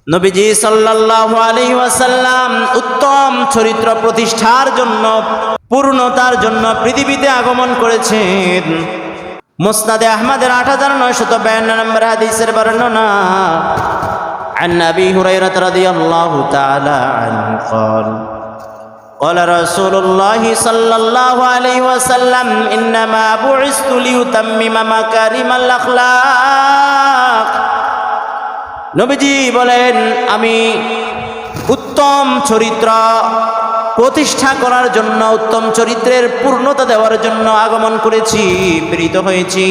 নবীজি সাল্লাল্লাহু আলাইহি ওয়াসাল্লাম উত্তম চরিত্র প্রতিষ্ঠার জন্য, পূর্ণতার জন্য পৃথিবীতে আগমন করেছেন। মুসনাদে আহমদের 8952 নম্বর হাদিসের বর্ণনা, عن أبي هريرة رضي الله تعالى عنه قال قال رسول الله صلى الله عليه وسلم إنما بعثت لأتمم مكارم الأخلاق। নবীজি বলেন, আমি উত্তম চরিত্র প্রতিষ্ঠা করার জন্য, উত্তম চরিত্রের পূর্ণতা দেওয়ার জন্য আগমন করেছি, প্রেরিত হয়েছি।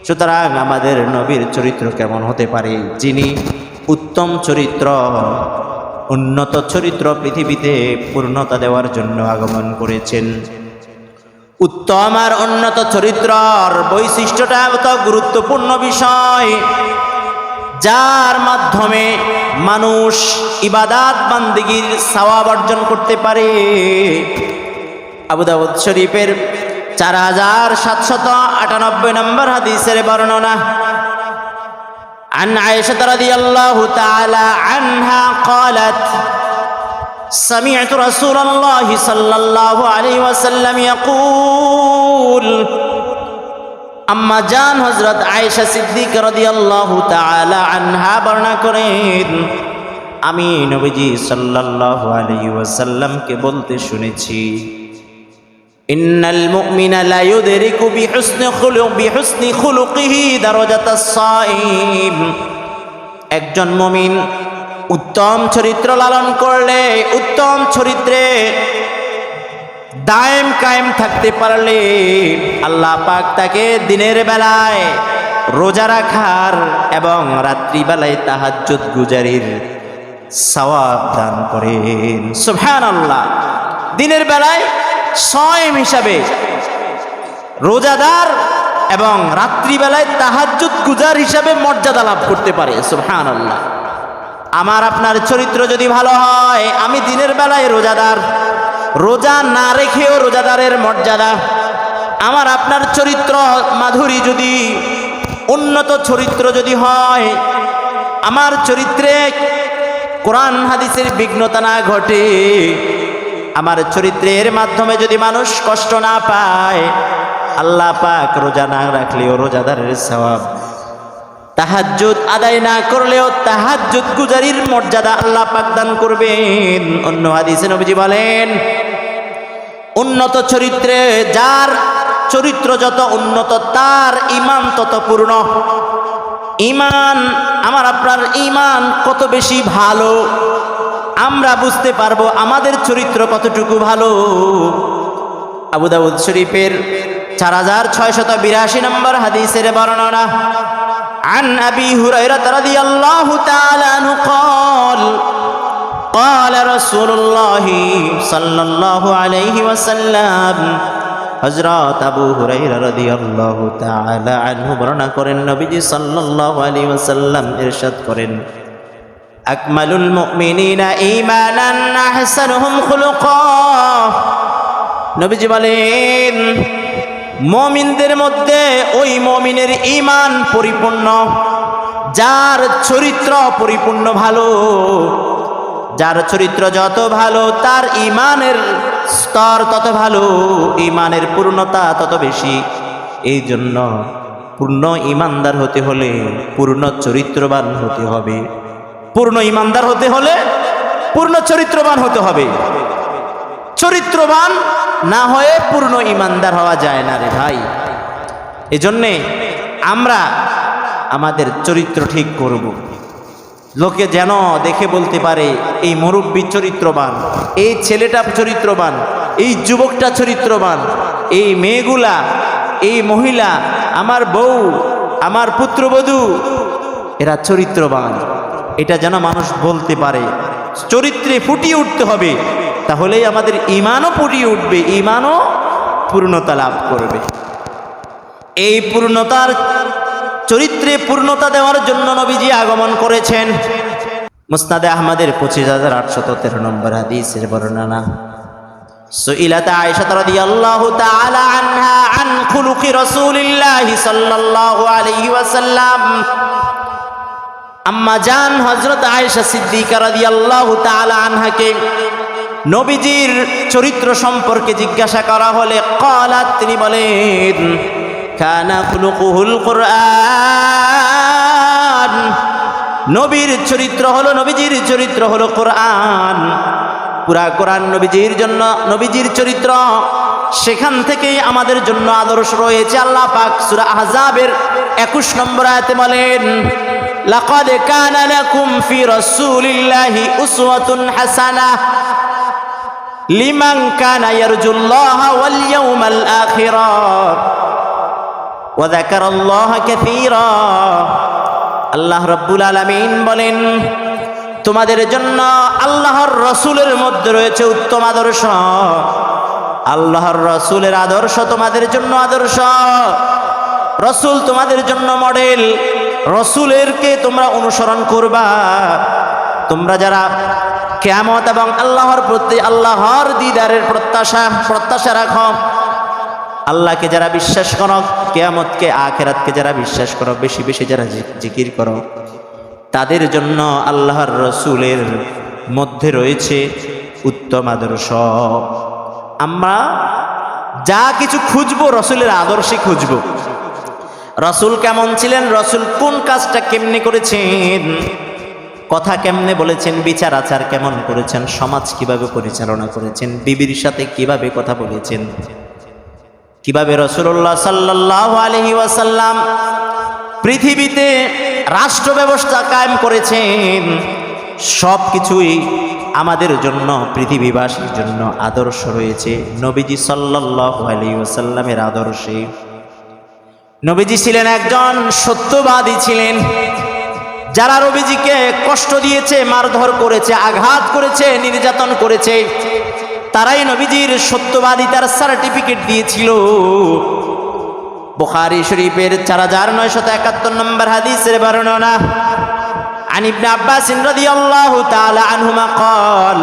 সুতরাং আমাদের নবীর চরিত্র কেমন হতে পারে? যিনি উত্তম চরিত্র, উন্নত চরিত্র পৃথিবীতে পূর্ণতা দেওয়ার জন্য আগমন করেছেন। উত্তম আর উন্নত চরিত্রর বৈশিষ্ট্যটা এত গুরুত্বপূর্ণ বিষয়, যার মাধ্যমে মানুষ ইবাদাত বান্দিগির সওয়াব অর্জন করতে পারে। আবু দাউদ শরীফের 4798 নম্বর হাদিসের বর্ণনা, عن عائشة رضي الله تعالى عنها قالت سمعت رسول الله صلى الله عليه وسلم يقول। আম্মা জান হযরত আয়েশা সিদ্দিকা রাদিয়াল্লাহু তাআলা আনহা বর্ণনা করেন, আমি নবীজি সাল্লাল্লাহু আলাইহি ওয়াসাল্লামকে বলতে শুনেছি, ইন্নাল মুমিনা লা ইউদরিকু বিহুসনি খুলুকিহি দারাজাতাস সাইম। একজন মুমিন উত্তম চরিত্র লালন করলে, উত্তম চরিত্রে দায়েম কায়েম থাকতে পারলে আল্লাহ পাক তাকে দিনের বেলায় রোজা রাখার এবং রাত্রিবেলায় তাহাজ্জুদ গুজারির সওয়াব দান করেন। সুবহানাল্লাহ। দিনের বেলায় সায়েম হিসাবে রোজাদার এবং রাত্রিবেলায় তাহাজ্জুদ গুজার হিসাবে মর্যাদা লাভ করতে পারে। সুবহানাল্লাহ। আমার আপনার চরিত্র যদি ভালো হয়, আমি দিনের বেলায় রোজাদার, রোজা না রেখেও রোজাদারের মর্যাদা। আমার আপনার চরিত্র মাধুরী যদি, উন্নত চরিত্র যদি হয়, আমার চরিত্রে কোরআন হাদিসের বিঘ্নতা না ঘটে, আমার চরিত্রের মাধ্যমে যদি মানুষ কষ্ট না পায়, আল্লাহ পাক রোজা না রাখলেও রোজাদারের সওয়াব, তাহাজ্জুদ আদায় না করলেও তাহাজ্জুদ গুজারির মর্যাদা আল্লাহ পাক দান করবেন। অন্য হাদিসে নবীজি বলেন, উন্নত চরিত্রে, যার চরিত্র যত উন্নত তার ঈমান তত পূর্ণ। ঈমান, আমার আপনার ঈমান কত বেশি ভালো আমরা বুঝতে পারবো আমাদের চরিত্র কতটুকু ভালো। আবু দাউদ শরীফের 4682 নম্বর হাদিসের বর্ণনা, عن أبي هريرة رضي الله تعالى عنه قال قال رسول الله صلى الله عليه وسلم। হযরত আবু হুরায়রা রাদিয়াল্লাহু তাআলা আনহু বর্ণনা করেন, নবীজি সাল্লাল্লাহু আলাইহি ওয়াসাল্লাম ইরশাদ করেন, আকমালুল মুমিনিনা ঈমানান আহসানুহুম খুলুকা। নবীজি বলেন, মুমিনদের মধ্যে ওই মুমিনের ঈমান পরিপূর্ণ যার চরিত্র পরিপূর্ণ ভালো। যার চরিত্র যত ভালো তার ঈমানের স্তর তত ভালো, ঈমানের পূর্ণতা তত বেশি। এই জন্য পূর্ণ ঈমানদার হতে হলে পূর্ণ চরিত্রবান হতে হবে। পূর্ণ ঈমানদার হতে হলে পূর্ণ চরিত্রবান হতে হবে। চরিত্রবান না হয়ে পূর্ণ ঈমানদার হওয়া যায় না রে ভাই। এজন্যে আমরা আমাদের চরিত্র ঠিক করব, লোকে যেন দেখে বলতে পারে এই মুরব্বী চরিত্রবান, এই ছেলেটা চরিত্রবান, এই যুবকটা চরিত্রবান, এই মেয়েগুলা, এই মহিলা, আমার বউ, আমার পুত্রবধূ, এরা চরিত্রবান। এটা যেন মানুষ বলতে পারে। চরিত্রে ফুটিয়ে উঠতে হবে, তাহলেই আমাদের ঈমানও ফুটিয়ে উঠবে, ঈমানও পূর্ণতা লাভ করবে। এই পূর্ণতার, চরিত্রে পূর্ণতা দেওয়ার জন্য নবীজি আগমন করেছেন। মুসনাদে আহমদের 25813 নম্বর হাদিসের বর্ণনা, সুইলাত আয়েশা রাদিয়াল্লাহু তাআলা আনহা আন খুলুকি রাসূলিল্লাহি সাল্লাল্লাহু আলাইহি ওয়াসাল্লাম। আম্মা জান হযরত আয়েশা সিদ্দিকা রাদিয়াল্লাহু তাআলা আনহাকে নবীজির চরিত্র সম্পর্কে জিজ্ঞাসা করা হলে ক্বালাত, তিনি বলেন কানা খুলুকুহুল কুরআন, নবীজির চরিত্র হলো কোরআন। পুরা কোরআন নবীজির চরিত্র, সেখান থেকেই আমাদের জন্য আদর্শ রয়েছে। আল্লাহ পাক সূরা আহজাবের 21 নম্বর আয়াতে বলেন লাকাদ কানা লাকুম ফি রাসূলিল্লাহি উসওয়াতুন হাসানাহ লিমান কানা ইয়ারজুল্লাহা ওয়াল ইয়াউমাল আখিরাহ ওয়া যাকারাল্লাহা কাসীরা। আল্লাহ রাব্বুল আলামিন বলেন তোমাদের জন্য আল্লাহর রাসূলের মধ্যে রয়েছে উত্তম আদর্শ। আল্লাহর রাসূলের আদর্শ তোমাদের জন্য আদর্শ, রাসূল তোমাদের জন্য মডেল। রাসূলেরকে তোমরা অনুসরণ করবা। তোমরা যারা কিয়ামত এবং আল্লাহর প্রতি আল্লাহর দিদারের প্রত্যাশা রাখো, আল্লাহকে যারা বিশ্বাস করো, কিয়ামতকে আখিরাতকে যারা বিশ্বাস করো, বেশি বেশি যারা জিকির করো, তাদের জন্য আল্লাহর রাসূলের মধ্যে রয়েছে উত্তম আদর্শ। আমরা যা কিছু খুঁজবো রাসূলের আদর্শে খুঁজবো। রাসূল কেমন ছিলেন, রাসূল কোন কাজটা কেমনে করেছেন, কথা কেমনে বলেছেন, বিচার আচার কেমন করেছেন, সমাজ কিভাবে পরিচালনা করেছেন, বিবির সাথে কিভাবে কথা বলেছেন, কিভাবে রাসূলুল্লাহ সাল্লাল্লাহু আলাইহি ওয়াসাল্লাম পৃথিবীতে রাষ্ট্র ব্যবস্থা কায়েম করেছেন, সব কিছুই আমাদের জন্য, পৃথিবীবাসীর জন্য আদর্শ রয়েছে নবীজি সাল্লাল্লাহু আলাইহি ওয়াসাল্লামের আদর্শে। নবীজি ছিলেন একজন সত্যবাদী ছিলেন। যারা নবীজিকে কষ্ট দিয়েছে, মারধর করেছে, আঘাত করেছে, নির্যাতন করেছে, তারাই নবীজির সত্যবাদিতার সার্টিফিকেট দিয়েছিল। বুখারী শরীফের 4971 নম্বর হাদিসের বর্ণনা عن ابن عباس رضي الله تعالى عنهما قال,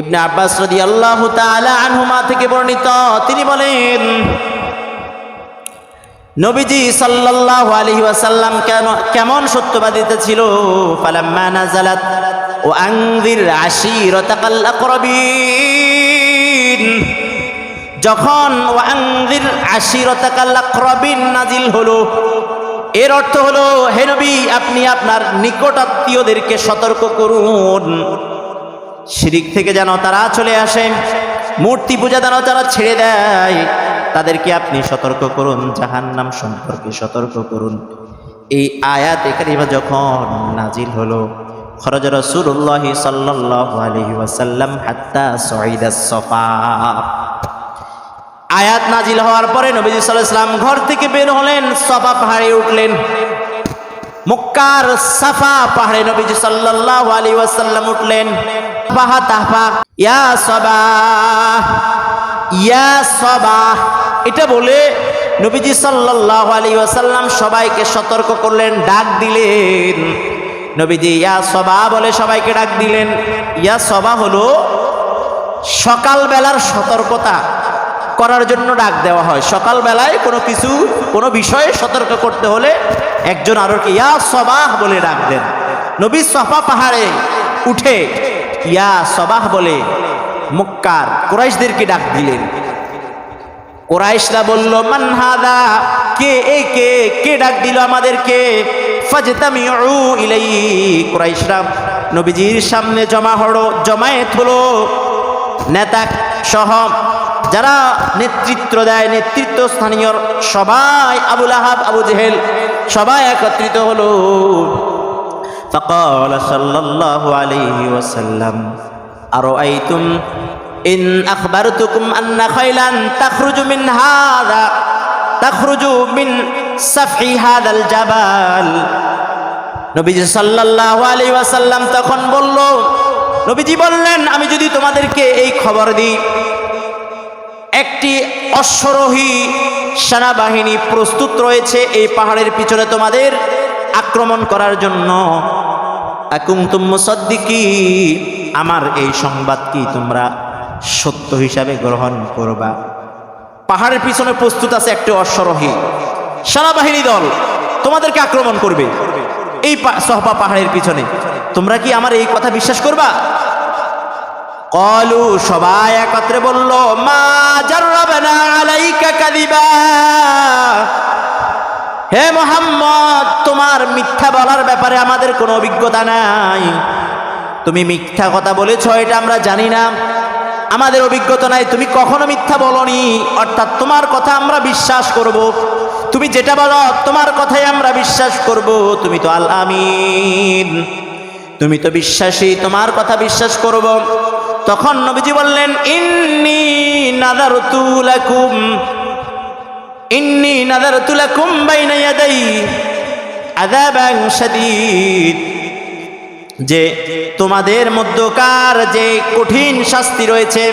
ইবনে আব্বাস রাদিয়াল্লাহু তাআলা আনহুমা থেকে বর্ণিত, তিনি বলেন নবীজি সাল্লাল্লাহু আলাইহি ওয়াসাল্লাম কেমন সত্যবাদিতা ছিল। ফালাম্মা নাযালাত ওয়া আনযির আশীরাতাকাল আকরাবিন, যখন ওয়া আনযির আশীরাতাকাল আকরাবিন নাজিল হলো, এর অর্থ হলো হে নবী আপনি আপনার নিকট আত্মীয়দেরকে সতর্ক করুন, শিরিক থেকে যেন তারা চলে আসে, মূর্তি পূজা যেন তারা ছেড়ে দেয়, তাদেরকে আপনি সতর্ক করুন, জাহান্নাম সম্পর্কে সতর্ক করুন। এই আয়াত কারিমা যখন নাজিল হলো, খরজ রাসূলুল্লাহ সাল্লাল্লাহু আলাইহি ওয়াসাল্লাম হাত্তা সাইদাস সাফা। আয়াত নাজিল হওয়ার পরে নবীজি সাল্লাল্লাহু আলাইহি ওয়াসাল্লাম ঘর থেকে বের হলেন, সাফা পাহাড়ে উঠলেন। মক্কার সাফা পাহাড়ে নবীজি সাল্লাল্লাহু আলাইহি ওয়াসাল্লাম উঠলেন। বাহা তাহফা ইয়া সাবাহ ইয়া সাবাহ, এটা বলে নবীজি সাল্লাল্লাহু আলাইহি ওয়াসাল্লাম সবাইকে সতর্ক করলেন, ডাক দিলেন। নবীজি ইয়া সাবাহ বলে সবাইকে ডাক দিলেন। ইয়া সাবাহ হলো সকালবেলার সতর্কতা করার জন্য ডাক দেওয়া হয়। সকালবেলায় কোনো বিষয়ে সতর্ক করতে হলে একজন আরোকে ইয়া সাবাহ বলে ডাক দেন। নবী সাফা পাহাড়ে উঠে ইয়া সাবাহ বলে মক্কার কুরাইশদেরকে ডাক দিলেন। কুরাইশরা বলল মান হাদা, কে ডাক দিল আমাদেরকে? ফাজতামিউ ইলাইহি, কুরাইশরা নবীজির সামনে জমায়েত হলো। নেতা সহ যারা নেতৃত্ব দেয়, নেতৃত্ব স্থানীয় সবাই, আবু লাহাব, আবু জেহেল সবাই একত্রিত হলো। ফাকাল সাল্লাল্লাহু আলাইহি ওয়াসাল্লাম আরাআইতুম ইন আখবারতুকুম আন্না খাইলান তাখরুজু মিন সাফহি হাদাল জাবাল। নবীজি সাল্লাল্লাহু আলাইহি ওয়াসাল্লাম তখন নবীজি বললেন আমি যদি তোমাদেরকে এই খবর দিই, একটি অশ্বরোহী সেনাবাহিনী প্রস্তুত রয়েছে এই পাহাড়ের পিছনে তোমাদের আক্রমণ করার জন্য, আকুনতুম মুসাদ্দিকিন, আমার এই সংবাদ কি তোমরা সত্য হিসাবে গ্রহণ করবা? পাহাড়ের পিছনে প্রস্তুত আছে একটি অশ্বরোহী সেনাবাহিনী দল, তোমাদেরকে আক্রমণ করবে। এই সহবা পাহাড়ের পিছনে, তোমরা কি আমার এই কথা বিশ্বাস করবা? ক্বালু, সবাই একত্রে বলল, মা জাররাবনা আলাইকা কাযিবা, হে মুহাম্মদ, তোমার মিথ্যা বলার ব্যাপারে আমাদের কোনো অভিজ্ঞতা নাই। তুমি মিথ্যা কথা বলেছ এটা আমরা জানি না, আমাদের অভিজ্ঞতা নাই, তুমি কখনো মিথ্যা বলনি, অর্থাৎ তোমার কথা আমরা বিশ্বাস করব। তুমি যেটা বলো তোমার কথাই আমরা বিশ্বাস করব। তুমি তো আল আমিন, তুমি তো বিশ্বাসী, তোমার কথা বিশ্বাস করব। তখন নবীজি বললেন, ইন্নী নাযারতু লাকুম বাইনা ইয়াদাই আযাবান শাদীদ, যে তোমাদের মধ্যকার যে কঠিন শাস্তি রয়েছে,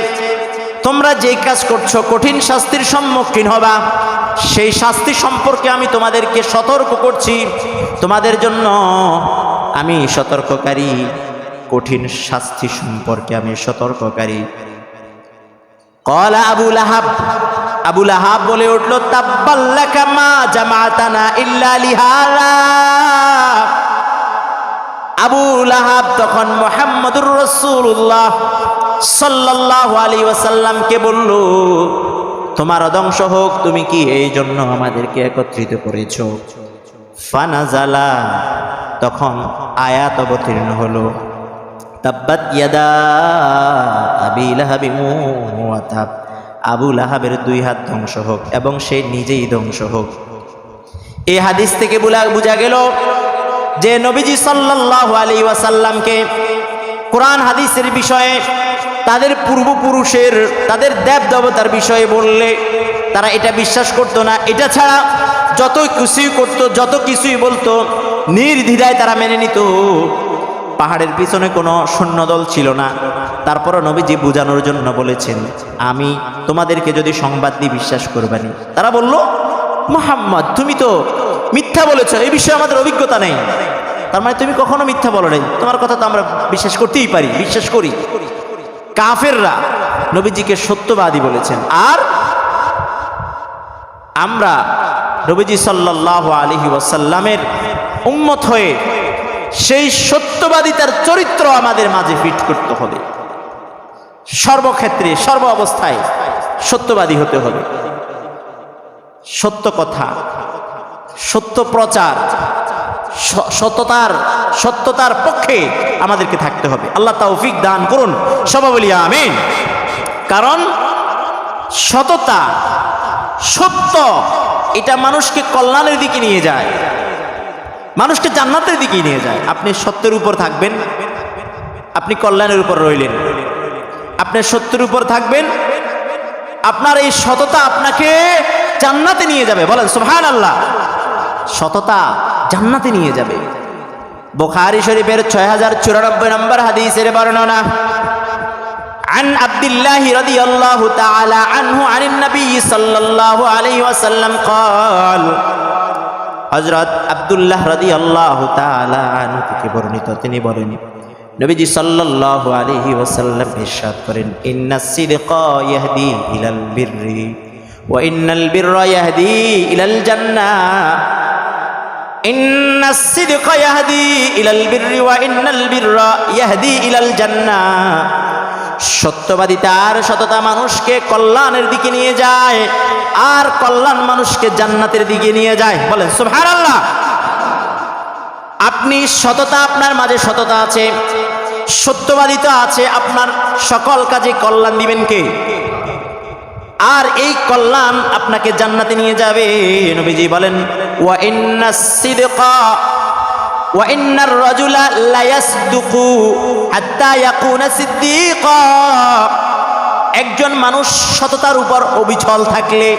তোমরা যে কাজ করছো কঠিন শাস্তির সম্মুখীন হবা, সেই শাস্তি সম্পর্কে আমি তোমাদেরকে সতর্ক করছি। তোমাদের জন্য আমি সতর্ককারী, কঠিন শাস্তি সম্পর্কে আমি সতর্ককারী। ক্বালা আবু লাহাব বলে উঠল, তাব্বাল্লাকা মা জামাতানা ইল্লা লিহাযা। আবু লাহাব তখন মুহাম্মদুর রাসূলুল্লাহ সাল্লাল্লাহু আলাইহি ওয়াসাল্লামকে বলল, তোমার ধ্বংস হোক, তুমি কি এই জন্য আমাদেরকে একত্রিত করেছো? ফানাজালা, তখন আয়াত অবতীর্ণ হলো, তাব্বাত ইয়াদা আবি লাহাবিন ওয়া তাব, আবু লাহাবের দুই হাত ধ্বংস হোক এবং সে নিজেই ধ্বংস হোক। এই হাদিস থেকে বোঝা গেল যে নবীজি সাল্লাল্লাহু আলাইহি ওয়াসাল্লামকে কোরআন হাদিসের বিষয়ে, তাদের পূর্বপুরুষের, তাদের দেব দেবতার বিষয়ে বললে তারা এটা বিশ্বাস করতো না। এটা ছাড়া যত কিছুই করতো, যত কিছুই বলতো, নির্দ্বিধায় তারা মেনে নিত। পাহাড়ের পিছনে কোনো সৈন্যদল ছিল না। তারপরও নবীজি বোঝানোর জন্য বলেছেন, আমি তোমাদেরকে যদি সংবাদ দিই বিশ্বাস করবানি। তারা বলল, মুহাম্মদ, তুমি তো মিথ্যা বলেছ, এই বিষয়ে আমাদের অভিজ্ঞতা নেই। তার মানে তুমি কখনো মিথ্যা বলো নাই, তোমার কথা তো আমরা বিশ্বাস করতেই পারি, বিশ্বাস করি। কাফেররা নবীজিকে সত্যবাদী বলেছেন, আর আমরা নবীজি সাল্লাল্লাহু আলাইহি ওয়াসাল্লামের উম্মত হয়ে সেই সত্যবাদিতার চরিত্র আমাদের মাঝে ফিট করতে হবে। সর্বক্ষেত্রে, সর্ব অবস্থায় সত্যবাদী হতে হবে। সত্য কথা, সত্য প্রচার, সত্যতার পক্ষে আমাদেরকে থাকতে হবে। আল্লাহ তৌফিক দান করুন, সবাই বলি আমিন। কারণ সততা, সত্য, এটা মানুষকে কল্যাণের দিকে নিয়ে যায়, মানুষকে জান্নাতের দিকে নিয়ে যায়। আপনি সত্যের উপর থাকবেন, আপনি কল্যাণের উপর রইলেন। আপনি সত্যের উপর থাকবেন, আপনার এই সততা আপনাকে জান্নাতে নিয়ে যাবে। বলেন সুবহানাল্লাহ। সততা জান্নাতে নিয়ে যাবে। বুখারী শরীফের 6094 নম্বর হাদিসের বর্ণনা, আন আব্দুল্লাহ রাদিয়াল্লাহু তাআলা আনহু আনিন নবী সাল্লাল্লাহু আলাইহি ওয়াসাল্লাম قال, হযরত আব্দুল্লাহ রাদিয়াল্লাহু তাআলা আনহু থেকে বর্ণিত, তিনি বলেন, নবীজি সাল্লাল্লাহু আলাইহি ওয়াসাল্লাম ইরশাদ করেন, ইন্নাস সিদকা ইয়াহদি ইলাল বিররি ওয়া ইন্নাল বিররা ইয়াহদি ইলাল জান্নাহ। ইন্নাস সিদকা ইয়াহদি ইলাল বিররি ওয়া ইন্নাল বিররা ইয়াহদি ইলাল জান্নাহ। সত্যবাদিতা আর সততা মানুষকে কল্যাণের দিকে নিয়ে যায়, আর কল্যাণ মানুষকে জান্নাতের দিকে নিয়ে যায়। বলেন সুবহানাল্লাহ। আপনি সততা, আপনার মাঝে সততা আছে, সত্যবাদিতা আছে, আপনার সকল কাজে কল্যাণ দিবেন কে? আর এই কল্যাণ আপনাকে জান্নাতে নিয়ে যাবে। নবীজি বলেন, ওয়া ইন্নাস সিদকা ওয়া ইন্নার রাজুলা লা ইয়াসদুকু হাত্তা ইয়াকুনা সিদ্দীকা। একজন মানুষ সততার উপর অবিচল থাকলে,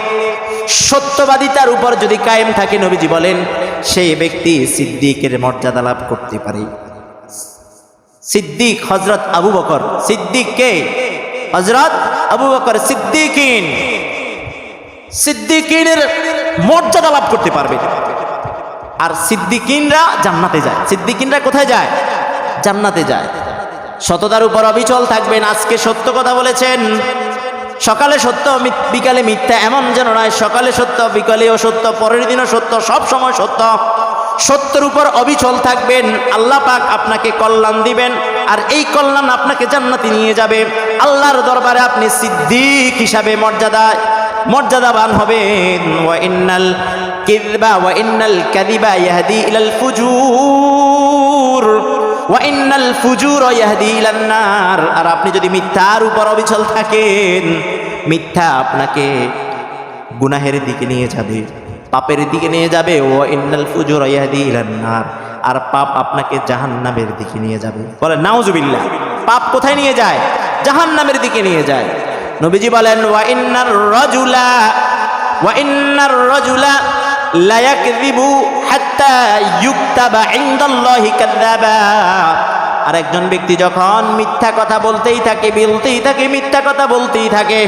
সত্যবাদিতার উপর যদি কায়েম থাকে, নবীজি বলেন সেই ব্যক্তি সিদ্দিকের মর্যাদা লাভ করতে পারে। সিদ্দিক হযরত আবু বকর সিদ্দিক কে? হযরত আবু বকর সিদ্দিকিনের মর্যাদা লাভ করতে পারবে। আর সিদ্দিকিনরা জান্নাতে যায়। সিদ্দিকিনরা কোথায় যায়? জান্নাতে যায়। সততার উপর অবিচল থাকবেন। আজকে সত্য কথা বলেছেন, সকালে সত্য বিকালে মিথ্যা, এমন যেন নয়। সকালে সত্য বিকালেও সত্য, পরের দিনও সত্য, সব সময় সত্য। সত্যের উপর অবিচল থাকবেন, আল্লাহ পাক আপনাকে কল্যাণ দিবেন, আর এই কল্যাণ আপনাকে জান্নাতে নিয়ে যাবে। আল্লাহর দরবারে আপনি সিদ্দিক হিসাবে মর্যাদাবান হবেন। ওয়া ইন্নাল কিযবা ওয়া ইন্নাল কাযিবা ইয়াহদি ইলাল ফুজুর ওয়া ইন্নাল ফুজুর ইয়াহদি ইলান নার। আর আপনি যদি মিথ্যার উপর অবিচল থাকেন, মিথ্যা আপনাকে গুনাহের দিকে নিয়ে যাবে, পাপের দিকে নিয়ে যাবে। ওয়া ইন্নাল ফুজুর ইয়াহদি ইলান নার। আর পাপ আপনাকে জাহান্নামের দিকে নিয়ে যাবে। বলে নাউজুবিল্লাহ। পাপ কোথায় নিয়ে যায়? জাহান্নামের দিকে নিয়ে যায়। নবীজি বলেন ওয়া ইন্নার রাজুলা লা ইয়াকযিবু হাত্তা ইউকতাবা ইনদাল্লাহি কাযাবা। আর একজন ব্যক্তি যখন মিথ্যা কথা বলতেই থাকে, মিথ্যা কথা বলতেই থাকে,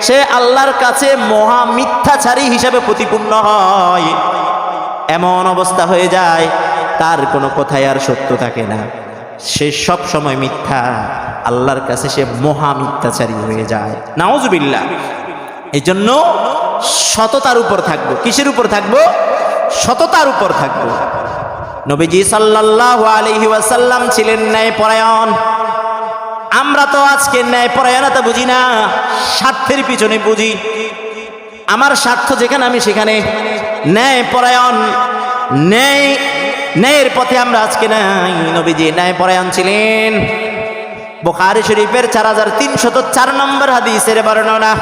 সে আল্লাহর কাছে মহা মিথ্যাচারী হিসাবে প্রতিপন্ন হয়। এমন অবস্থা হয়ে যায় তার কোনো কথাই আর সত্য থাকে না, সে সব সময় মিথ্যা, আল্লাহর কাছে সে মহা মিথ্যাচারী হয়ে যায়। নাউজুবিল্লাহ। এই জন্য সততার উপর থাকবো। কিসের উপর থাকবো? সততার উপর থাকবো। নবীজি সাল্লাল্লাহু আলাইহি ওয়াসাল্লাম ছিলেন ন্যায়পরায়ণ। আমরা তো আজকে ন্যায়পরায়ণতা বুঝি না, স্বার্থের পিছনে বুঝি। আমার স্বার্থ যেখানে আমি সেখানে। ন্যায়পরায়ণ, ন্যায়ের পথে আমরা আজকে নাই। নবীজি ন্যায়পরায়ণ ছিলেন। বুখারী শরীফের 4304 নম্বর হাদিসের বর্ণনা।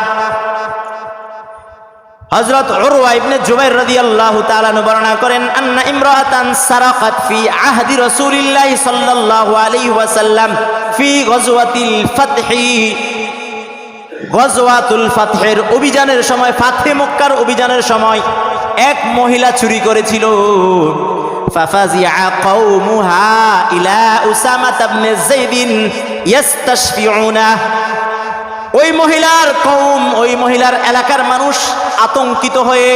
হযরত উরওয়া ইবনে জুবাইর রাদিয়াল্লাহু তাআলা বর্ণনা করেন, আন্না ইমরাআতান সারাকাত ফি আহদি রাসূলিল্লাহি সাল্লাল্লাহু আলাইহি ওয়াসাল্লাম ফি গজওয়াতিল ফাতহি। গজওয়াতুল ফাতহের অভিযানের সময়, ফাতহে মক্কার অভিযানের সময় এক মহিলা চুরি করেছিল। ফাফাজিআ কওমুহা ইলা উসামা ইবনে যায়েদ ইস্তাশফিউনা। ওই মহিলার কওম, ওই মহিলার এলাকার মানুষ আতঙ্কিত হয়ে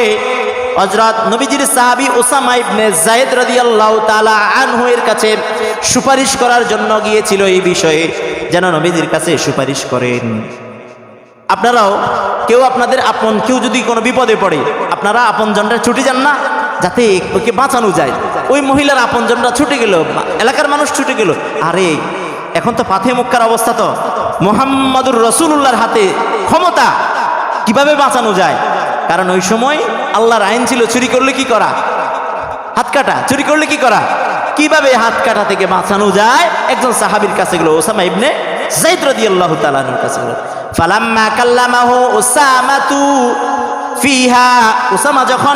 হযরত নবীজির সাহাবী উসামা ইবনে যায়েদ রাদিয়াল্লাহু তাআলা আনহু এর কাছে সুপারিশ করার জন্য গিয়েছিল এই বিষয়ে, যেন নবীজির কাছে সুপারিশ করেন। আপনারাও কেউ আপনাদের আপন কেউ যদি কোনো বিপদে পড়ে, আপনারা আপনজনরা ছুটে যান না, যাতে ওকে বাঁচানো যায়। ওই মহিলার আপনজনরা ছুটে গেল, এলাকার মানুষ ছুটে গেল। আরে এখন তো ফাতহে মক্কার অবস্থা, তো মুহাম্মাদুর রাসূলুল্লাহর হাতে ক্ষমতা, কিভাবে বাঁচানো যায়? কারণ ওই সময় আল্লাহর আইন ছিল চুরি করলে কি করা? হাত কাটা। চুরি করলে কি করা? কিভাবে হাত কাটা থেকে বাঁচানো যায়? একজন সাহাবীর কাছে গেল, ওসামা ইবনে যায়েদ রাদিয়াল্লাহু তাআলা আনহুর কাছে গেল। ফালাম্মা কাল্লামাহু উসামাতু ফিহা। উসামা যখন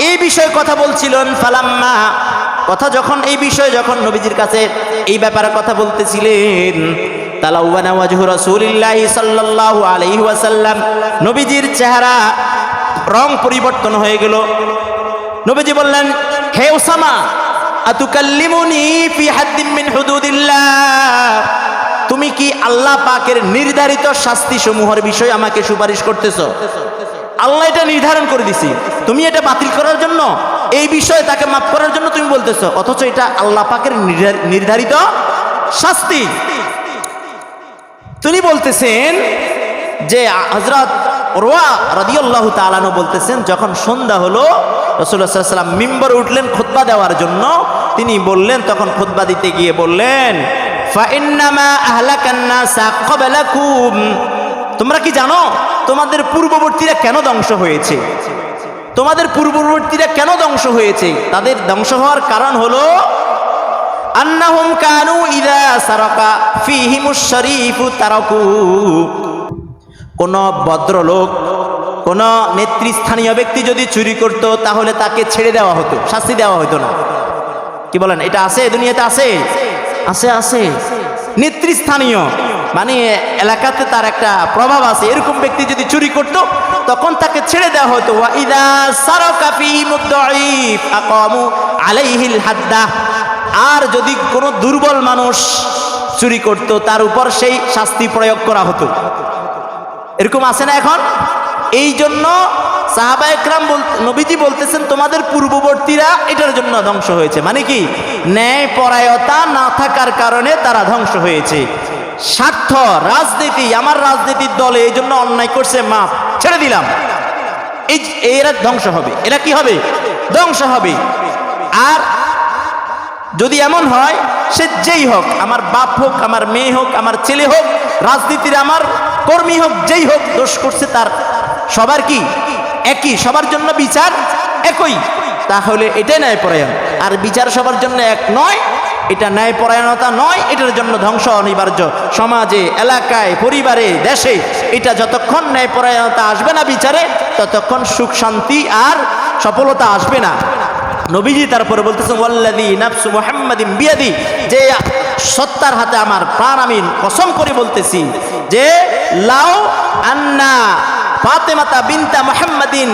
এই বিষয়ে কথা বলছিলেন, ফালাম্মা কথা যখন এই বিষয়ে যখন নবীজির কাছে এই ব্যাপারে কথা বলতেছিলেন, তালাওয়ানা ওয়াজহু রাসূলিল্লাহি সাল্লাল্লাহু আলাইহি ওয়াসাল্লাম, নবীজির চেহারা রং পরিবর্তন হয়ে গেল। নবীজি বললেন, হে উসামা, আতুকাল্লিমুনি ফি হাদ্দিন মিন হুদুদিল্লাহ। তুমি কি আল্লাহ পাকের নির্ধারিত শাস্তি সমূহের বিষয়ে আমাকে সুপারিশ করতেছো? আল্লাহ এটা নির্ধারণ করে দিছি, তুমি এটা বাতিল করার জন্য, এই বিষয়ে তাকে মাফ করার জন্য তুমি বলতেছো, অথচ এটা আল্লাহ পাকের নির্ধারিত শাস্তি। তিনি বলতেছেন যে হযরত উরওয়া রাদিয়াল্লাহু তাআলা আনহু বলতেছেন, যখন সন্ধ্যা হলো রাসূলুল্লাহ সাল্লাল্লাহু আলাইহি ওয়াসাল্লাম মিম্বরে উঠলেন খুতবা দেওয়ার জন্য। তিনি বললেন, তখন খুতবা দিতে গিয়ে বললেন, ফা ইন্নামা আহলাকান নাসা ক্বাবলাকুম। তোমরা কি জানো তোমাদের পূর্ববর্তীরা কেন ধ্বংস হয়েছে? তোমাদের পূর্ববর্তীরা কেন ধ্বংস হয়েছে? তাদের ধ্বংস হওয়ার কারণ হলো আন্নাহুম কানু ইযা সারাকা ফীহিমুশ শরীফু তারাকু। কোন ভদ্রলোক, কোন নেতৃস্থানীয় ব্যক্তি যদি চুরি করত, তাহলে তাকে ছেড়ে দেওয়া হতো, শাস্তি দেওয়া হতো না। কি বলেন? এটা আছে দুনিয়াতে? আছে, আছে, আছে। নেতৃস্থানীয় মানে এলাকাতে তার একটা প্রভাব আছে, এরকম ব্যক্তি যদি চুরি করত, তখন তাকে ছেড়ে দেওয়া হতো। ওয়া ইযা সারাকা ফীহিমুদ দাঈফ আকামু আলাইহিল হাদ্দা। আর যদি কোনো দুর্বল মানুষ চুরি করত, তার উপর সেই শাস্তি প্রয়োগ করা হতো। এরকম আছে না এখন? এই জন্য সাহাবায়ে কেরাম নবীজি বলতেছেন, তোমাদের পূর্ববর্তীরা এটার জন্য ধ্বংস হয়েছে। মানে কি? ন্যায়পরায়ণতা না থাকার কারণে তারা ধ্বংস হয়েছে। স্বার্থ, রাজনীতি, আমার রাজনীতির দলে এই জন্য অন্যায় করছে, মাফ, ছেড়ে দিলাম, এরা ধ্বংস হবে। এরা কি হবে? ধ্বংস হবে। আর যদি এমন হয় সে যেই হোক, আমার বাপ হোক, আমার মেয়ে হোক, আমার ছেলে হোক, রাজনীতির আমার কর্মী হোক, যেই হোক, দোষ করছে তার সবার কি একই, সবার জন্য বিচার একই, তাহলে এটাই ন্যায়পরায়ণ। আর বিচার সবার জন্য এক নয়, এটা ন্যায়পরায়ণতা নয়, এটার জন্য ধ্বংস অনিবার্য। সমাজে, এলাকায়, পরিবারে, দেশে এটা যতক্ষণ ন্যায়পরায়ণতা আসবে না বিচারে, ততক্ষণ সুখ শান্তি আর সফলতা আসবে না। নবীজি তারপরে বলতেছেন ওয়াল্লাযী নাফসু মুহাম্মাদিন বিয়াদি, যে সত্তার হাতে আমার প্রাণ, আমি কসম করে বলতেছি যে লাউ আন্না ফাতেমাতা বিনতা মুহাম্মাদিন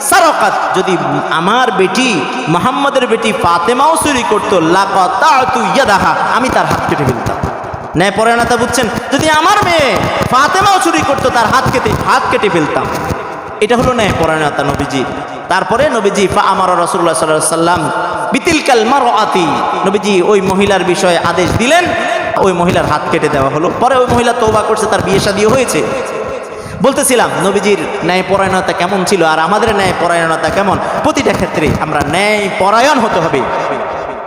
সারাকাত, যদি আমার বেটি মুহাম্মাদের বেটি ফাতেমাও চুরি করতো, লাকাতাতু ইয়াদাহা, আমি তার হাত কেটে ফেলতাম। ন্যায়পরায়ণতা বুঝছেন? যদি আমার মেয়ে ফাতেমাও চুরি করতো, তার হাত কেটে ফেলতাম। এটা হলো ন্যায়পরায়ণতা নবীজি। তারপরে নবীজি আমার রাসূলুল্লাহ সাল্লাল্লাহু আলাইহি ওয়াসাল্লাম বিতিলকাল মারআতি, নবীজি ওই মহিলার বিষয়ে আদেশ দিলেন, ওই মহিলার হাত কেটে দেওয়া হলো। পরে ওই মহিলা তওবা করছে, তার বিয়ে শাদীও হয়েছে। বলতেছিলাম নবীজির ন্যায়পরায়ণতা কেমন ছিল আর আমাদের ন্যায়পরায়ণতা কেমন। প্রতিটা ক্ষেত্রে আমরা ন্যায়পরায়ণ হতে হবে।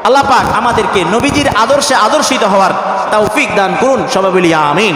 আল্লাহ পাক আমাদেরকে নবীজির আদর্শে আদর্শিত হওয়ার তৌফিক দান করুন। সবাই বলি আমিন।